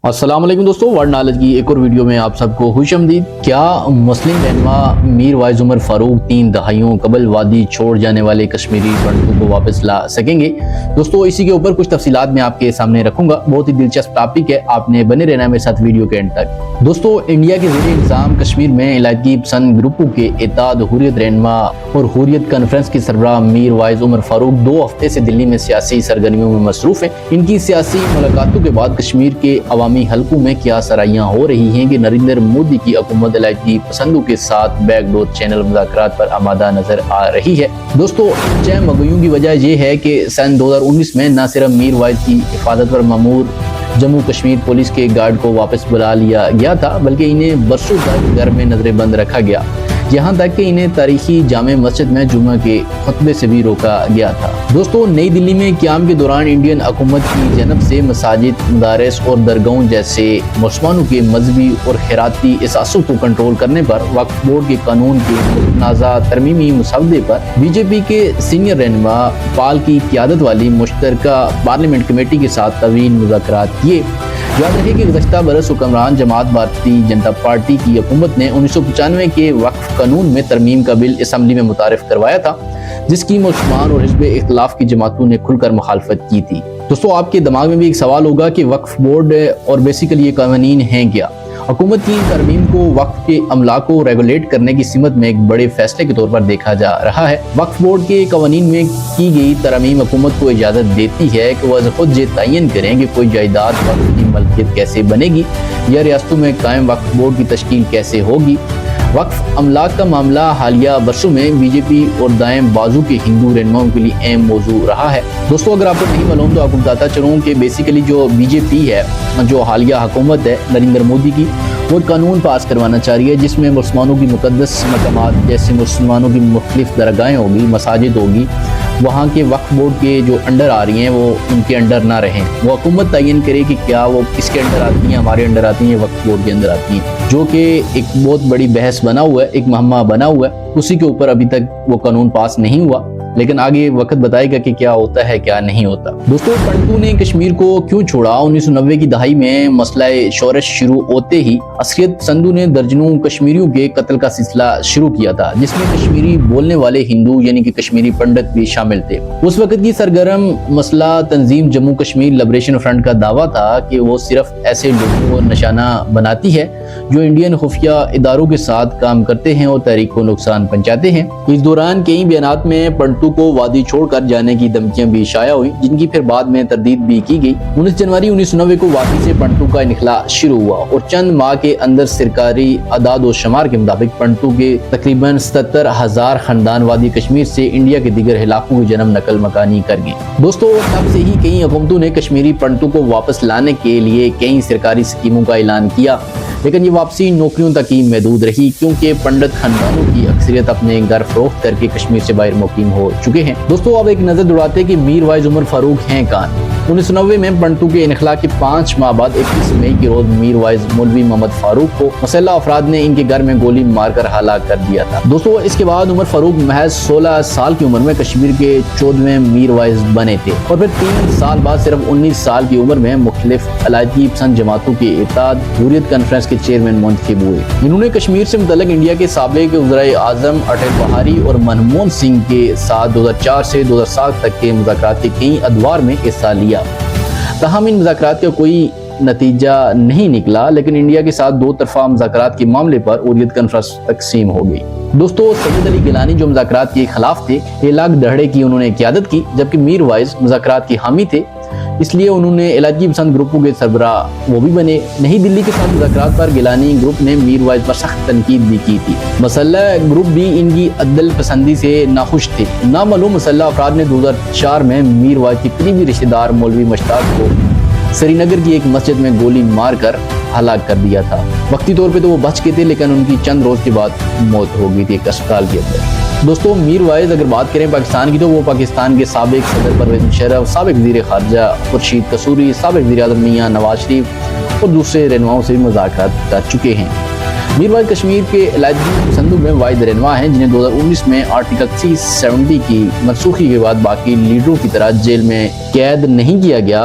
السلام علیکم دوستو، ورلڈ نالج کی ایک اور ویڈیو میں آپ سب کو خوش آمدید۔ کیا مسلم رہنما میر وائز عمر فاروق 3 دہائیوں قبل وادی چھوڑ جانے والے کشمیری پنڈتوں کو واپس لا سکیں گے؟ دوستو اسی کے اوپر کچھ تفصیلات میں آپ کے سامنے رکھوں گا۔ بہت ہی دلچسپ ٹاپک ہے، آپ نے بنے رہنا میرے ساتھ ویڈیو کے اینڈ تک۔ دوستو انڈیا کے زیر انتظام کشمیر میں علیحدگی پسند گروپوں کے اتحاد حریت رہنما اور حریت کانفرنس کے سربراہ میر وائز عمر فاروق 2 ہفتے سے دلی میں سیاسی سرگرمیوں میں مصروف ہیں۔ ان کی سیاسی ملاقاتوں کے بعد کشمیر کے عوامی حلقوں میں کیا سرائیاں ہو رہی ہیں کہ نریندر مودی کی حکومت علیحدگی پسندوں کے ساتھ بیک ڈور چینل مذاکرات پر آمادہ نظر آ رہی ہے۔ دوستو چہ مگویوں کی وجہ یہ ہے کہ سن 2019 میں نہ صرف میر وائز کی حفاظت پر مامور جموں کشمیر پولیس کے گارڈ کو واپس بلا لیا گیا تھا، بلکہ انہیں برسوں تک گھر میں نظر بند رکھا گیا، یہاں تک کہ انہیں تاریخی جامع مسجد میں جمعہ کے خطبے سے بھی روکا گیا تھا۔ دوستو نئی دلی میں قیام کے دوران انڈین حکومت کی جانب سے مساجد، مدارس اور درگاہوں جیسے مسلمانوں کے مذہبی اور خیراتی اثاثوں کو کنٹرول کرنے پر وقف بورڈ کے قانون کے متنازع ترمیمی مسودے پر بی جے پی کے سینئر رہنما پال کی قیادت والی مشترکہ پارلیمنٹ کمیٹی کے ساتھ طویل مذاکرات کیے۔ یاد رکھے کہ گزشتہ برس حکمران جماعت بھارتی جنتا پارٹی کی حکومت نے 1995 کے وقف قانون میں ترمیم کا بل اسمبلی میں متعارف کروایا تھا، جس کی مسلمان اور حزب اختلاف کی جماعتوں نے کھل کر مخالفت کی تھی۔ دوستو آپ کے دماغ میں بھی ایک سوال ہوگا کہ وقف بورڈ اور بیسیکلی یہ قوانین ہیں کیا؟ حکومت کی ترمیم کو وقف کے املاک کو ریگولیٹ کرنے کی سمت میں ایک بڑے فیصلے کے طور پر دیکھا جا رہا ہے۔ وقف بورڈ کے قوانین میں کی گئی ترمیم حکومت کو اجازت دیتی ہے کہ وہ خود یہ تعین کریں کہ کوئی جائیداد وقف کی ملکیت کیسے بنے گی یا ریاستوں میں قائم وقف بورڈ کی تشکیل کیسے ہوگی۔ وقف املاک کا معاملہ حالیہ برسوں میں بی جے پی اور دائیں بازو کے ہندو رہنماؤں کے لیے اہم موضوع رہا ہے۔ دوستو اگر آپ کو نہیں معلوم تو آپ کو بتاتا چلوں کہ بیسیکلی جو بی جے پی ہے، جو حالیہ حکومت ہے نریندر مودی کی، وہ قانون پاس کروانا چاہ رہی ہے جس میں مسلمانوں کی مقدس مقامات جیسے مسلمانوں کی مختلف درگاہیں ہوگی، مساجد ہوگی، وہاں کے وقف بورڈ کے جو انڈر آ رہی ہیں وہ ان کے انڈر نہ رہیں۔ وہ حکومت تعین کرے کہ کیا وہ کس کے انڈر آتی ہیں، ہمارے انڈر آتی ہیں، وقف بورڈ کے اندر آتی ہیں، جو کہ ایک بہت بڑی بحث بنا ہوا ہے، ایک معمہ بنا ہوا ہے۔ اسی کے اوپر ابھی تک وہ قانون پاس نہیں ہوا، لیکن آگے وقت بتائے گا کہ کیا ہوتا ہے کیا نہیں ہوتا۔ دوستو پنڈتوں نے کشمیر کو کیوں چھوڑا؟ 1990 کی دہائی میں مسئلہ شورش شروع ہوتے ہی عسکریت پسندوں نے درجنوں کشمیریوں کے قتل کا سلسلہ شروع کیا تھا، جس میں کشمیری بولنے والے ہندو یعنی کہ کشمیری پنڈت بھی شامل تھے۔ اس وقت کی سرگرم مسئلہ تنظیم جموں کشمیر لبریشن فرنٹ کا دعویٰ تھا کہ وہ صرف ایسے لوگوں کو نشانہ بناتی ہے جو انڈین خفیہ اداروں کے ساتھ کام کرتے ہیں اور تحریک کو نقصان پہنچاتے ہیں۔ اس دوران کئی بیانات میں پنڈتوں کو وادی چھوڑ کر جانے کی دھمکیاں بھی شائع ہوئی، جن کی پھر بعد میں تردید بھی کی گئی۔ 19 جنوری 1990 کو وادی سے پنڈتوں کا انخلاء شروع ہوا اور چند ماہ کے اندر سرکاری اعداد و شمار کے مطابق پنڈتوں کے تقریباً 77,000 خاندان وادی کشمیر سے انڈیا کے دیگر علاقوں کی جنم نقل مکانی کر گئے۔ دوستو تب سے ہی کئی حکومتوں نے کشمیری پنڈتوں کو واپس لانے کے لیے کئی سرکاری اسکیموں کا اعلان کیا، لیکن یہ واپسی نوکریوں تک ہی محدود رہی، کیونکہ پنڈت خاندانوں کی اکثریت اپنے گھر فروخت کر کے کشمیر سے باہر مقیم ہو چکے ہیں۔ دوستو اب ایک نظر دوڑاتے کہ میر وائز عمر فاروق ہیں کون؟ 1990 میں پنڈتوں کے انخلاء کے 5 ماہ بعد 21 مئی کے روز میر وائز مولوی محمد فاروق کو مسلح افراد نے ان کے گھر میں گولی مار کر ہلاک کر دیا تھا۔ دوستو اس کے بعد عمر فاروق محض 16 سال کی عمر میں کشمیر کے 14ویں میر وائز بنے تھے، اور پھر 3 سال بعد صرف 19 سال کی عمر میں مختلف علیحدگی پسند جماعتوں کے اتحاد حریت کانفرنس کے چیئرمین منتخب ہوئے۔ انہوں نے کشمیر سے متعلق انڈیا کے سابق وزرائے اعظم اٹل بہاری اور منموہن سنگھ کے ساتھ 2004 سے 2007 تک کے مذاکرات کے کئی ادوار میں حصہ لیا۔ تاہم ان مذاکرات کا کوئی نتیجہ نہیں نکلا، لیکن انڈیا کے ساتھ 2 طرفہ مذاکرات کے معاملے پر حریت کانفرنس تقسیم ہو گئی۔ دوستو سید علی گیلانی جو مذاکرات کے خلاف تھے، ایلاگ دہڑے کی انہوں نے قیادت کی، جبکہ میر وائز مذاکرات کے حامی تھے، اس لیے انہوں نے علیحدگی پسند گروپوں کے سربراہ وہ بھی بنے۔ نئی دلی کے ساتھ مذاکرات پر گیلانی گروپ نے میر وائز پر سخت تنقید بھی کی تھی۔ مسلح گروپ بھی ان کی عدل پسندی سے ناخوش تھے۔ نامعلوم مسلح افراد نے 2004 میں میر وائز کے قریبی رشتہ دار مولوی مشتاق کو سری نگر کی ایک مسجد میں گولی مار کر ہلاک کر دیا تھا۔ وقتی طور پہ تو وہ بچ گئے تھے، لیکن ان کی چند روز کے بعد موت ہو گئی تھی ایک اسپتال کے اندر۔ دوستو میر وائز اگر بات کریں پاکستان کی تو وہ پاکستان کے سابق صدر پرویز مشرف، سابق وزیر خارجہ خورشید قصوری، سابق وزیر اعظم میاں نواز شریف اور دوسرے رہنماؤں سے بھی مذاکرات کر چکے ہیں۔ میر وائز کشمیر کے علیحدگی پسندوں میں واحد رہنما ہیں جنہیں 2019 میں آرٹیکل 370 کی منسوخی کے بعد باقی لیڈروں کی طرح جیل میں قید نہیں کیا گیا،